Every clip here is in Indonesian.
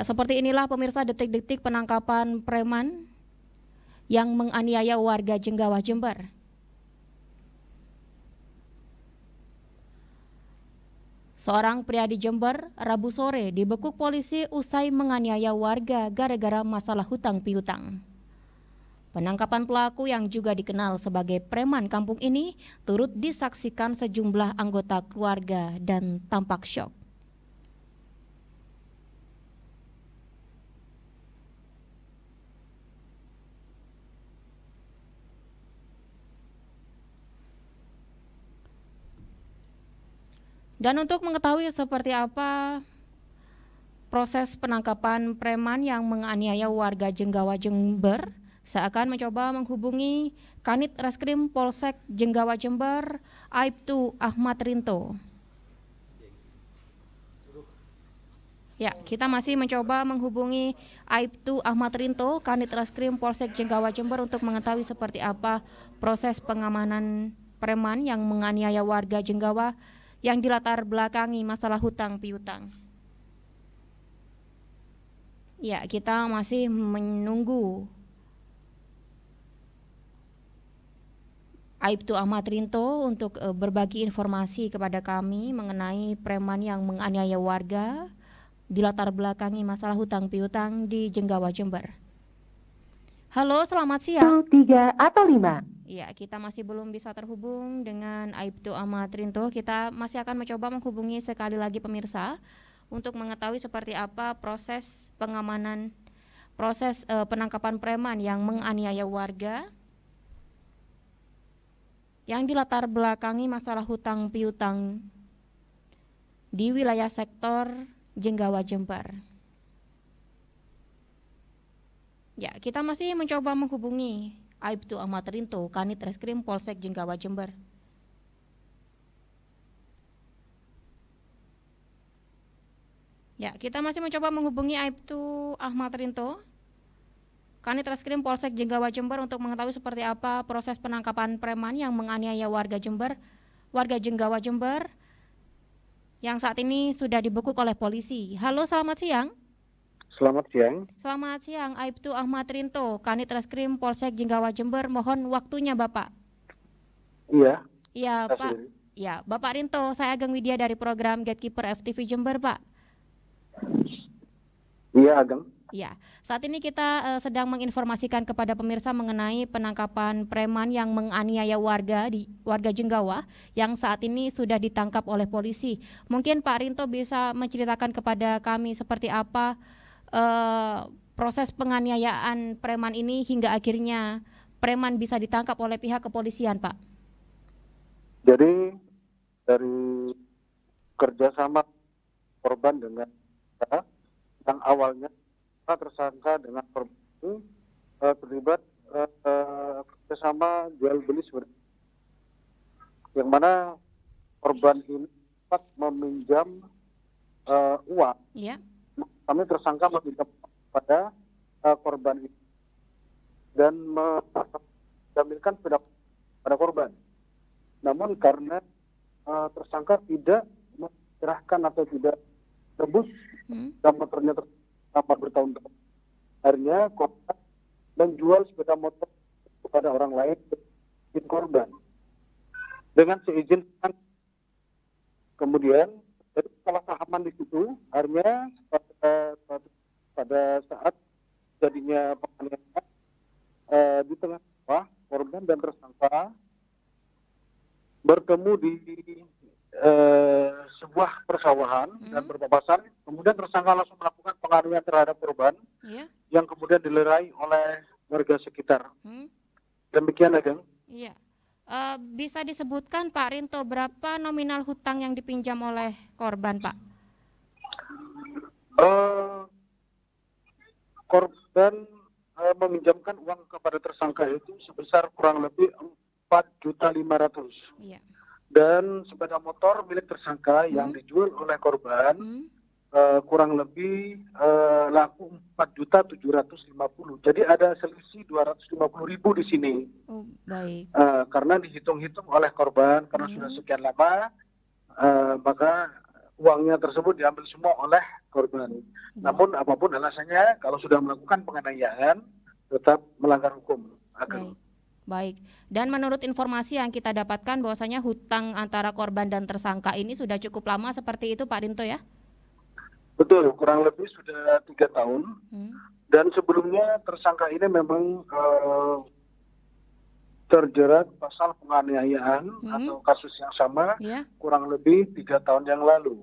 Ya, seperti inilah pemirsa detik-detik penangkapan preman yang menganiaya warga Jenggawah, Jember. Seorang pria di Jember Rabu sore dibekuk polisi usai menganiaya warga gara-gara masalah hutang piutang. Penangkapan pelaku yang juga dikenal sebagai preman kampung ini turut disaksikan sejumlah anggota keluarga dan tampak syok. Dan untuk mengetahui seperti apa proses penangkapan preman yang menganiaya warga Jenggawah, Jember, saya akan mencoba menghubungi Kanit Reskrim Polsek Jenggawah, Jember, Aibtu Ahmad Rinto. Ya, kita masih mencoba menghubungi Aibtu Ahmad Rinto, Kanit Reskrim Polsek Jenggawah, Jember, untuk mengetahui seperti apa proses pengamanan preman yang menganiaya warga Jenggawah yang dilatar belakangi masalah hutang piutang. Ya, kita masih menunggu Aibtu Ahmad Rinto untuk berbagi informasi kepada kami mengenai preman yang menganiaya warga dilatar belakangi masalah hutang piutang di Jenggawah, Jember. Halo, selamat siang. 3 atau 5. Ya, kita masih belum bisa terhubung dengan Aibtu Ahmad Rinto. Kita masih akan mencoba menghubungi sekali lagi pemirsa untuk mengetahui seperti apa proses pengamanan, penangkapan preman yang menganiaya warga yang dilatar belakangi masalah hutang piutang di wilayah sektor Jenggawah, Jember. Ya, kita masih mencoba menghubungi Aibtu Ahmad Rinto, Kanit Reskrim Polsek Jenggawah, Jember. Ya, kita masih mencoba menghubungi Aibtu Ahmad Rinto, Kanit Reskrim Polsek Jenggawah, Jember, untuk mengetahui seperti apa proses penangkapan preman yang menganiaya warga Jenggawah, Jember, yang saat ini sudah dibekuk oleh polisi. Halo, selamat siang. Selamat siang. Selamat siang, Aibtu Ahmad Rinto, Kanit Reskrim Polsek Jenggawah, Jember. Mohon waktunya, Bapak. Iya. Iya, Pak. Ya, Bapak Rinto, saya Ageng Widya dari program Gatekeeper FTV Jember, Pak. Iya, Ageng. Ya, saat ini kita sedang menginformasikan kepada pemirsa mengenai penangkapan preman yang menganiaya warga Jenggawah yang saat ini sudah ditangkap oleh polisi. Mungkin Pak Rinto bisa menceritakan kepada kami seperti apa proses penganiayaan preman ini hingga akhirnya preman bisa ditangkap oleh pihak kepolisian, Pak. Jadi dari kerjasama korban dengan yang awalnya tersangka dengan korban itu terlibat kerjasama jual beli seperti yang mana korban ini dapat meminjam uang. Ya. Kami tersangka meminta pada korban itu dan menjaminkan pada korban. Namun karena tersangka tidak menyerahkan atau tidak tebus dan motornya terdapat bertahun-tahun, akhirnya korban menjual sepeda motor kepada orang lain izin korban dengan seizin. Kemudian dari kesalahpahaman di situ, akhirnya pada saat jadinya penganiayaan di tengah korban dan tersangka bertemu di sebuah persawahan dan berpapasan. Kemudian tersangka langsung melakukan penganiayaan terhadap korban yang kemudian dilerai oleh warga sekitar. Demikian, Ageng. Iya. Bisa disebutkan Pak Rinto berapa nominal hutang yang dipinjam oleh korban, Pak? Korban meminjamkan uang kepada tersangka itu sebesar kurang lebih 4.500.000. Iya. Dan sepeda motor milik tersangka yang dijual oleh korban kurang lebih laku 4.750.000. Jadi ada selisih 250.000 di sini. Oh, baik. Karena dihitung-hitung oleh korban karena sudah sekian lama, maka uangnya tersebut diambil semua oleh korban. Namun apapun alasannya, kalau sudah melakukan penganiayaan, tetap melanggar hukum. Baik. Dan menurut informasi yang kita dapatkan bahwasanya hutang antara korban dan tersangka ini sudah cukup lama seperti itu Pak Rinto ya? Betul, kurang lebih sudah 3 tahun. Dan sebelumnya tersangka ini memang terjerat pasal penganiayaan atau kasus yang sama kurang lebih 3 tahun yang lalu.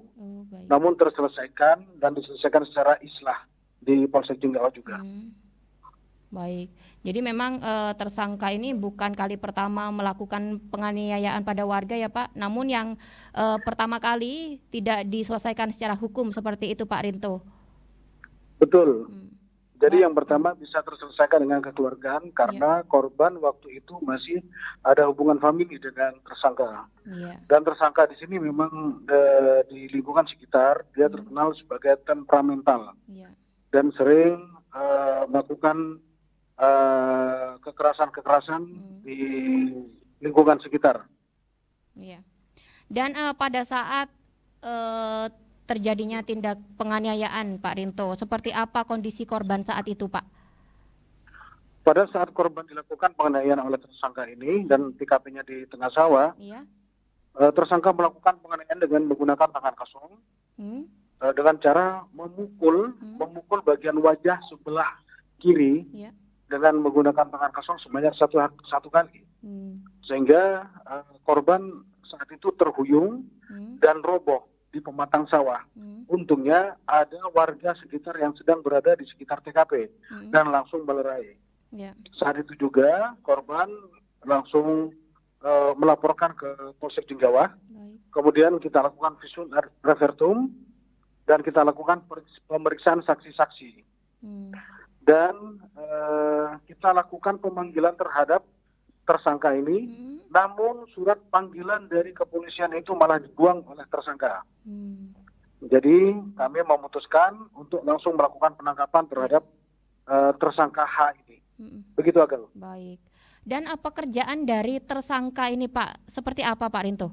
Namun terselesaikan dan diselesaikan secara islah di Polsek Jenggawa juga. Baik, jadi memang tersangka ini bukan kali pertama melakukan penganiayaan pada warga ya Pak, namun yang pertama kali tidak diselesaikan secara hukum seperti itu Pak Rinto. Betul. Jadi yang pertama bisa terselesaikan dengan kekeluargaan karena korban waktu itu masih ada hubungan famili dengan tersangka. Dan tersangka di sini memang di lingkungan sekitar dia terkenal sebagai temperamental dan sering melakukan kekerasan-kekerasan di lingkungan sekitar. Dan pada saat terjadinya tindak penganiayaan Pak Rinto, seperti apa kondisi korban saat itu Pak? Pada saat korban dilakukan penganiayaan oleh tersangka ini dan TKP-nya di tengah sawah, tersangka melakukan penganiayaan dengan menggunakan tangan kosong dengan cara memukul bagian wajah sebelah kiri dengan menggunakan tangan kosong sebanyak satu kali, sehingga korban saat itu terhuyung dan roboh di pematang sawah. Untungnya ada warga sekitar yang sedang berada di sekitar TKP dan langsung melerai. Saat itu juga korban langsung melaporkan ke Polsek Jenggawa. Kemudian kita lakukan visum repertum dan kita lakukan pemeriksaan saksi-saksi. Dan kita lakukan pemanggilan terhadap tersangka ini, namun surat panggilan dari kepolisian itu malah dibuang oleh tersangka. Jadi kami memutuskan untuk langsung melakukan penangkapan terhadap tersangka H ini. Begitu Agel. Baik. Dan pekerjaan dari tersangka ini Pak, seperti apa Pak Rinto?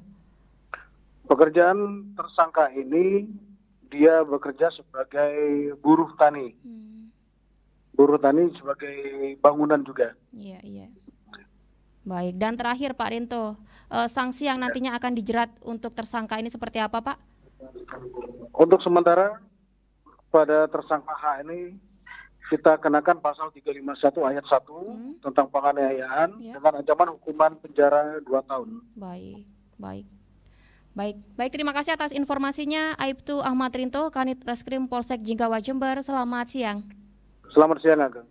Pekerjaan tersangka ini dia bekerja sebagai buruh tani. Buruh tani sebagai bangunan juga. Iya. Baik, dan terakhir Pak Rinto, sanksi yang nantinya akan dijerat untuk tersangka ini seperti apa Pak? Untuk sementara pada tersangka H ini kita kenakan pasal 351 ayat 1 tentang penganiayaan dengan ancaman hukuman penjara 2 tahun. Baik, terima kasih atas informasinya Aibtu Ahmad Rinto, Kanit Reskrim Polsek Jenggawa Jember. Selamat siang. Selamat siang Ageng.